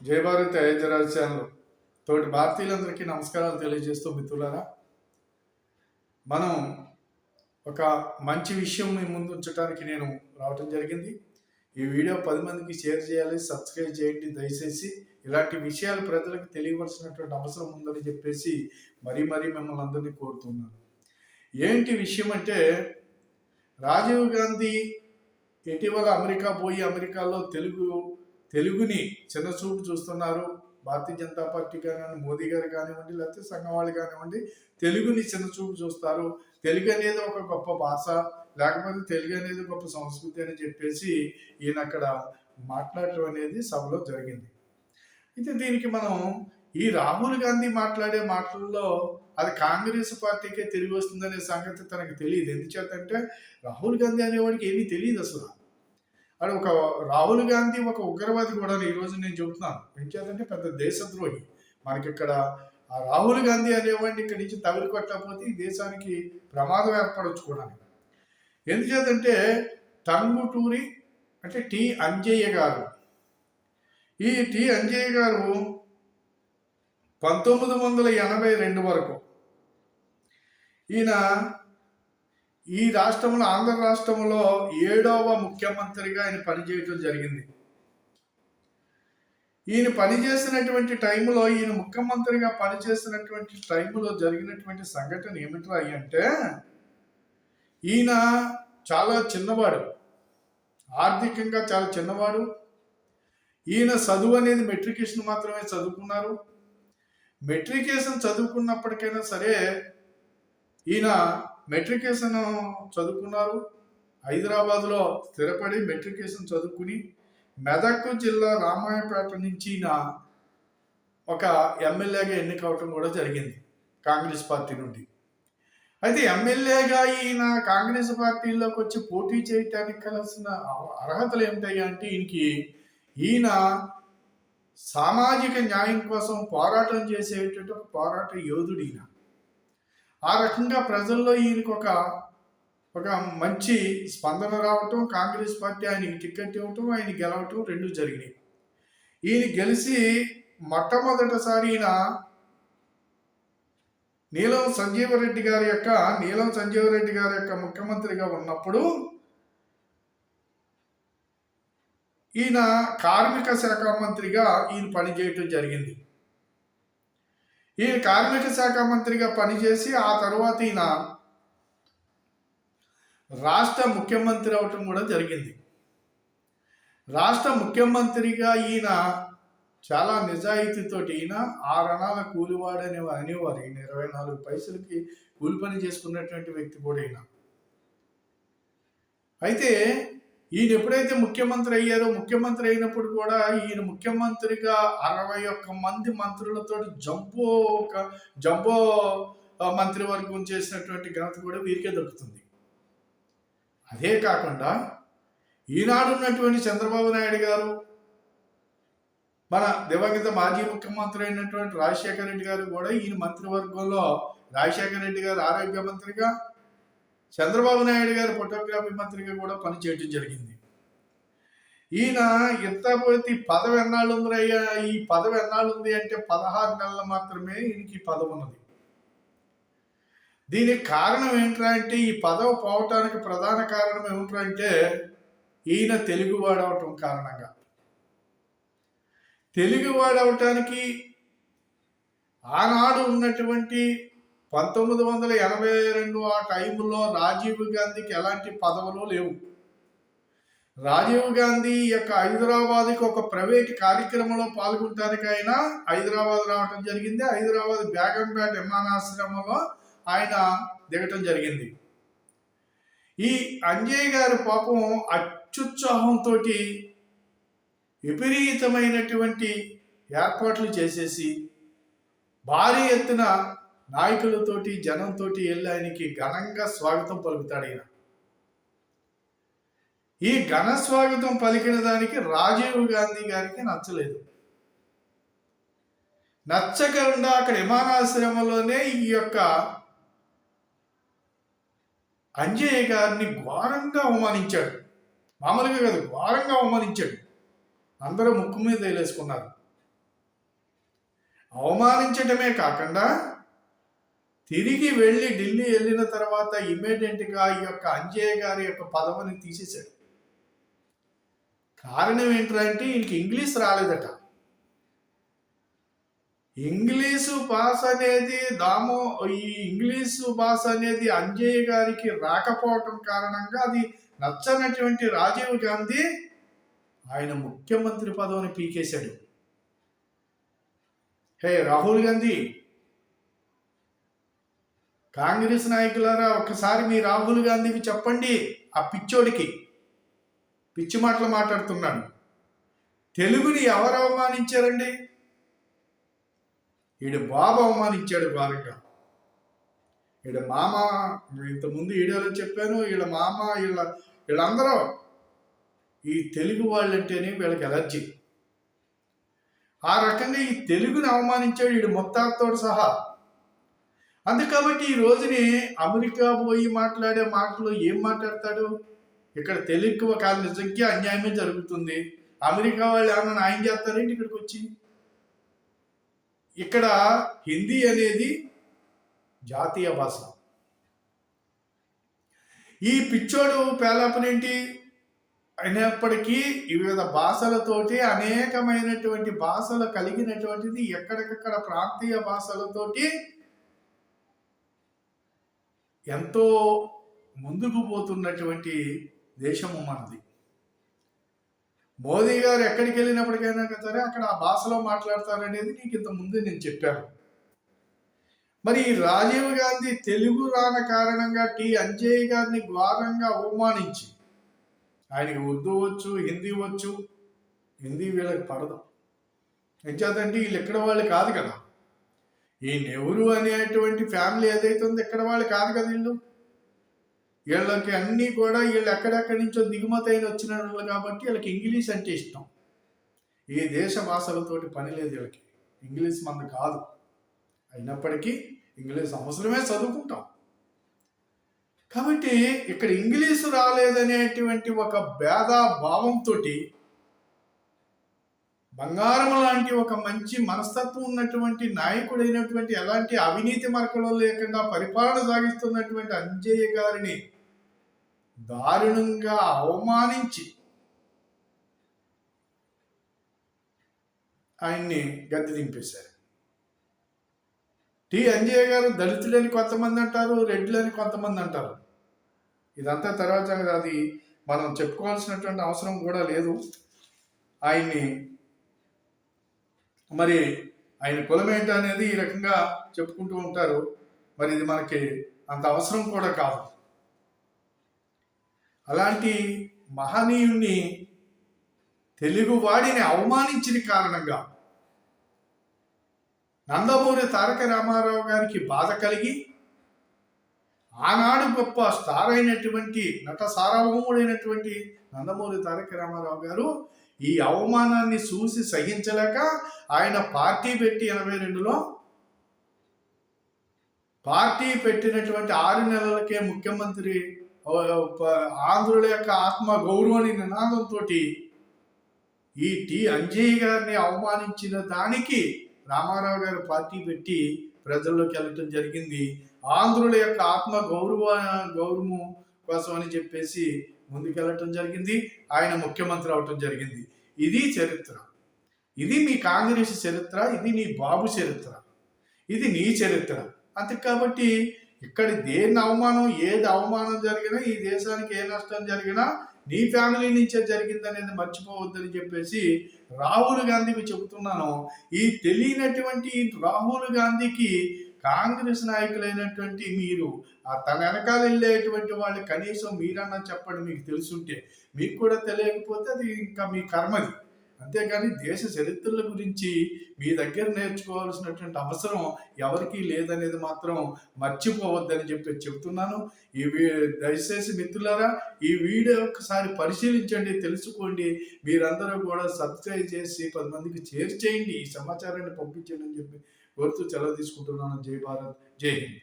జై భారత్ అయోధ్య రాజ్యాలు తోటి భారతీయులందరికీ నమస్కారాలు తెలియజేస్తూ మిత్రులారా, మనం ఒక మంచి విషయం మీ ముందు ఉంచడానికి నేను రావటం జరిగింది. ఈ వీడియో 10 మందికి షేర్ చేయాలి, సబ్స్క్రైబ్ చేయండి దయచేసి. ఇలాంటి విషయాలు ప్రజలకు తెలియవలసినటువంటి అవసరం ఉందని చెప్పేసి మరీ మిమ్మల్ని అందరినీ కోరుతున్నాను. ఏంటి విషయం అంటే, రాజీవ్ గాంధీ ఇటీవల అమెరికా పోయి అమెరికాలో తెలుగుని చిన్నచూపు చూస్తున్నారు. భారతీయ జనతా పార్టీ కానివ్వండి, మోదీ గారు కానివ్వండి, లేకపోతే సంఘం వాళ్ళు కానివ్వండి, తెలుగుని చిన్నచూపు చూస్తారు. తెలుగు అనేది ఒక గొప్ప భాష, లేకపోతే తెలుగు అనేది గొప్ప సంస్కృతి అని చెప్పేసి ఈయన అక్కడ మాట్లాడటం అనేది సభలో జరిగింది. అయితే దీనికి మనం ఈ రాహుల్ గాంధీ మాట్లాడే మాటల్లో అది కాంగ్రెస్ పార్టీకే తిరిగి వస్తుందనే సంగతి తనకు తెలియదు. ఎందుచేతంటే రాహుల్ గాంధీ అనేవాడికి ఏమీ తెలియదు అసలు. అది ఒక రాహుల్ గాంధీ ఒక ఉగ్రవాది కూడా ఈరోజు నేను చెబుతున్నాను. ఎందుకంటే పెద్ద దేశద్రోహి. మనకి ఇక్కడ ఆ రాహుల్ గాంధీ అనేవాడిని ఇక్కడి నుంచి తవిలి కొట్టకపోతే ఈ దేశానికి ప్రమాదం ఏర్పడవచ్చు కూడా. ఎందుచేతంటే టంగుటూరి అంటే టి అంజయ్య గారు, ఈ టి అంజయ్య గారు 1982 వరకు ఈయన ఈ రాష్ట్రంలో, ఆంధ్ర రాష్ట్రంలో 7వ ముఖ్యమంత్రిగా ఆయన పనిచేయటం జరిగింది. ఈయన పనిచేసినటువంటి టైంలో, ఈయన ముఖ్యమంత్రిగా పనిచేసినటువంటి టైంలో జరిగినటువంటి సంఘటన ఏమిట్రా అంటే, ఈయన చాలా చిన్నవాడు, ఆర్థికంగా చాలా చిన్నవాడు. ఈయన చదువు అనేది మెట్రికేషన్ మాత్రమే చదువుకున్నారు. మెట్రికేషన్ చదువుకున్నప్పటికైనా సరే ఈయన మెట్రికేషన్ చదువుకున్నారు. హైదరాబాద్లో స్థిరపడి మెట్రికేషన్ చదువుకుని మెదక్ జిల్లా రామాయపేట నుంచి ఈయన ఒక ఎమ్మెల్యేగా ఎన్నికవటం కూడా జరిగింది కాంగ్రెస్ పార్టీ నుండి. అయితే ఎమ్మెల్యేగా ఈయన కాంగ్రెస్ పార్టీలోకి వచ్చి పోటీ చేయటానికి కావాల్సిన అర్హతలు ఏమిటాయి అంటే, ఈయన సామాజిక న్యాయం కోసం పోరాటం చేసేటువంటి ఒక పోరాట యోధుడు ఈయన. ఆ రకంగా ప్రజల్లో ఈయనకు ఒక మంచి స్పందన రావటం, కాంగ్రెస్ పార్టీ ఆయనకి టికెట్ ఇవ్వటం, ఆయన గెలవటం రెండు జరిగినాయి. ఈయన గెలిచి మొట్టమొదటిసారి ఈయన నీలం సంజీవరెడ్డి గారి యొక్క ముఖ్యమంత్రిగా ఉన్నప్పుడు ఈయన కార్మిక శాఖ మంత్రిగా ఈయన పనిచేయటం జరిగింది. ఈయన కార్మిక శాఖ మంత్రిగా పనిచేసి ఆ తర్వాత ఈయన రాష్ట్ర ముఖ్యమంత్రి అవటం కూడా జరిగింది. రాష్ట్ర ముఖ్యమంత్రిగా ఈయన చాలా నిజాయితీతోటి, ఈయన 6 అణాల కూలివాడు అనేవారు. ఈయన 24 పైసలకి కూలి పని చేసుకున్నటువంటి వ్యక్తి కూడా ఈయన. అయితే ఈయన ఎప్పుడైతే ముఖ్యమంత్రి అయ్యారో, ముఖ్యమంత్రి అయినప్పుడు కూడా ఈయన ముఖ్యమంత్రిగా 61 మంది మంత్రులతో జంబో మంత్రివర్గం చేసినటువంటి ఘనత కూడా వీరికే దక్కుతుంది. అదే కాకుండా ఈనాడు ఉన్నటువంటి చంద్రబాబు నాయుడు గారు, మన దివంగత మాజీ ముఖ్యమంత్రి అయినటువంటి రాజశేఖర రెడ్డి గారు కూడా ఈయన మంత్రివర్గంలో, రాజశేఖర రెడ్డి గారు ఆరోగ్య మంత్రిగా, చంద్రబాబు నాయుడు గారు ఫోటోగ్రఫీ మంత్రిగా కూడా పనిచేయడం జరిగింది. ఈయన పోతే పదవి ఎన్నాళ్ళు ఉందయ్యా, ఈ పదవి ఎన్నాళ్ళు ఉంది అంటే 16 నెలలు మాత్రమే ఈయనకి పదవి ఉన్నది. దీనికి కారణం ఏంట్రా అంటే, ఈ పదవి పోవటానికి ప్రధాన కారణం ఏమిట్రా అంటే, ఈయన తెలుగువాడవటం కారణంగా. తెలుగువాడవటానికి ఆనాడు ఉన్నటువంటి 1982 ఆ టైంలో రాజీవ్ గాంధీకి ఎలాంటి పదవులు లేవు. రాజీవ్ గాంధీ యొక్క హైదరాబాద్కి ఒక ప్రైవేట్ కార్యక్రమంలో పాల్గొనడానికి ఆయన హైదరాబాద్ రావటం జరిగింది. హైదరాబాద్ బేగంపేట విమానాశ్రమంలో ఆయన దిగటం జరిగింది. ఈ అంజయ్ గారి పాపం అత్యుత్సాహంతో విపరీతమైనటువంటి ఏర్పాట్లు చేసేసి భారీ ఎత్తున నాయకులతోటి, జనంతోటి వెళ్ళి ఆయనకి ఘనంగా స్వాగతం పలుకుతాడు. ఆయన ఈ ఘన స్వాగతం పలికిన దానికి రాజీవ్ గాంధీ గారికి నచ్చలేదు. నచ్చకుండా అక్కడ విమానాశ్రమంలోనే ఈ యొక్క అంజయ్య గారిని ఘోరంగా అవమానించాడు. మామూలుగా కాదు, ఘోరంగా అవమానించాడు. అందరూ ముక్కు మీద వేలేసుకున్నారు. అవమానించడమే కాకుండా తిరిగి వెళ్ళి ఢిల్లీ వెళ్ళిన తర్వాత ఇమ్మీడియట్గా ఈ యొక్క అంజయ్య గారి యొక్క పదవిని తీసేశాడు. కారణం ఏంటంటే ఈయనకి ఇంగ్లీష్ రాలేదట. ఇంగ్లీషు భాష అనేది ఈ ఇంగ్లీషు భాష అనేది అంజయ్య గారికి రాకపోవటం కారణంగా అది నచ్చనటువంటి రాజీవ్ గాంధీ ఆయన ముఖ్యమంత్రి పదవిని పీకేశాడు. హే రాహుల్ గాంధీ, కాంగ్రెస్ నాయకులారా, ఒకసారి మీ రాహుల్ గాంధీకి చెప్పండి, ఆ పిచ్చోడికి పిచ్చి మాటలు మాట్లాడుతున్నాడు. తెలుగుని ఎవరు అవమానించారండి? ఈడు బాబు అవమానించాడు ఘోరంగా. ఈడ మామ, ఇంతకుముందు వీడియోలో చెప్పాను, వీళ్ళ మామ వీళ్ళందరూ ఈ తెలుగు వాళ్ళంటేనే వీళ్ళకి ఎలర్జీ. ఆ రకంగా ఈ తెలుగుని అవమానించాడు వీడు మొత్తాతోడు సహా. అందుకబట్టి ఈ రోజుని అమెరికా పోయి మాట్లాడే మాటలు ఏం మాట్లాడతాడు? ఇక్కడ తెలుగు ఒక నిజంగా అన్యాయమే జరుగుతుంది. అమెరికా వాళ్ళు ఏమన్నా న్యాయం చేస్తారేంటి ఇక్కడికి వచ్చి? ఇక్కడ హిందీ అనేది జాతీయ భాష. ఈ పిచ్చోడు పేలాపనేంటి అయినప్పటికీ వివిధ భాషలతోటి అనేకమైనటువంటి భాషలు కలిగినటువంటిది, ఎక్కడికక్కడ ప్రాంతీయ భాషలతోటి ఎంతో ముందుకు పోతున్నటువంటి దేశము మనది. మోదీ గారు ఎక్కడికి వెళ్ళినప్పటికైనా సరే అక్కడ ఆ భాషలో మాట్లాడతారనేది నీకు ఇంతకుముందు నేను చెప్పాను. మరి రాజీవ్ గాంధీ తెలుగు రాని కారణంగా అంజయ్య గారిని ఘోరంగా అవమానించి, ఆయనకి ఉర్దూ వచ్చు, హిందీ వచ్చు. హిందీ వీళ్ళకి పడదు. ఎంచేతంటే వీళ్ళు ఎక్కడ వాళ్ళు కాదు కదా. ఈ నెహ్రూ అనేటువంటి ఫ్యామిలీ ఏదైతే ఉందో ఎక్కడ వాళ్ళు కాదు కదా. వీళ్ళకి అన్నీ కూడా వీళ్ళు ఎక్కడెక్కడి నుంచో దిగుమతి అయిన వచ్చిన వాళ్ళు కాబట్టి వీళ్ళకి ఇంగ్లీష్ అంటే ఇష్టం. ఈ దేశ భాషలతోటి పని లేదు వీళ్ళకి. ఇంగ్లీష్ మనది కాదు. అయినప్పటికీ ఇంగ్లీష్ అవసరమే, చదువుకుంటాం. కాబట్టి ఇక్కడ ఇంగ్లీషు రాలేదనేటువంటి ఒక భేదభావంతో బంగారం లాంటి ఒక మంచి మనస్తత్వం ఉన్నటువంటి నాయకుడైనటువంటి, ఎలాంటి అవినీతి మరకలు లేకుండా పరిపాలన సాగిస్తున్నటువంటి అంజయ్య గారిని దారుణంగా అవమానించి ఆయన్ని గద్దె దింపేశారు. అంజయ్య గారు దళితులని కొంతమంది అంటారు, రెడ్లని కొంతమంది అంటారు. ఇదంతా తర్వాత అది మనం చెప్పుకోవాల్సినటువంటి అవసరం కూడా లేదు. ఆయన్ని మరి ఆయన కులం ఏంటి అనేది ఈ రకంగా చెప్పుకుంటూ ఉంటారు. మరి ఇది మనకి అంత అవసరం కూడా కాదు. అలాంటి మహనీయుణ్ణి, తెలుగువాడిని అవమానించిన కారణంగా నందమూరి తారక రామారావు గారికి బాధ కలిగి, ఆనాడు గొప్ప స్టార్ అయినటువంటి నట సార్వభౌముడైనటువంటి నందమూరి తారక రామారావు గారు ఈ అవమానాన్ని చూసి సహించలేక ఆయన పార్టీ పెట్టి 82లో పార్టీ పెట్టినటువంటి 6 నెలలకే ముఖ్యమంత్రి, ఆంధ్రుల యొక్క ఆత్మ గౌరవాన్ని నినాదంతో ఈ అంజయ్య గారిని అవమానించిన దానికి రామారావు గారు పార్టీ పెట్టి ప్రజల్లోకి వెళ్ళటం జరిగింది. ఆంధ్రుల యొక్క ఆత్మ గౌరవము కోసం అని చెప్పేసి ముందుకెళ్ళటం జరిగింది. ఆయన ముఖ్యమంత్రి అవటం జరిగింది. ఇది చరిత్ర. ఇది మీ కాంగ్రెస్ చరిత్ర. ఇది నీ బాబు చరిత్ర. ఇది నీ చరిత్ర. అంతే కాబట్టి ఇక్కడ దేని అవమానం, ఏది అవమానం జరిగినా, ఈ దేశానికి ఏ నష్టం జరిగినా నీ ఫ్యామిలీ నుంచే జరిగిందనేది మర్చిపోవద్దని చెప్పేసి రాహుల్ గాంధీకి చెబుతున్నాను. ఈ తెలియనటువంటి రాహుల్ గాంధీకి కాంగ్రెస్ నాయకులైనటువంటి మీరు, తన వెనకాల వెళ్ళేటువంటి వాళ్ళు కనీసం మీరన్నా చెప్పండి, మీకు తెలుసుంటే. మీకు కూడా తెలియకపోతే అది ఇంకా మీ కర్మది. అంతేగాని దేశ చరిత్రల గురించి మీ దగ్గర నేర్చుకోవాల్సినటువంటి అవసరం ఎవరికీ లేదనేది మాత్రం మర్చిపోవద్దని చెప్తున్నాను. దయచేసి మిత్రులారా, ఈ వీడియో ఒకసారి పరిశీలించండి, తెలుసుకోండి. మీరందరూ కూడా సబ్స్క్రైబ్ చేసి 10 మందికి షేర్ చేయండి, ఈ సమాచారాన్ని పంపించండి అని చెప్పి కోరుతూ సెలవు తీసుకుంటున్నాను. జై భారత్, జై హింద్.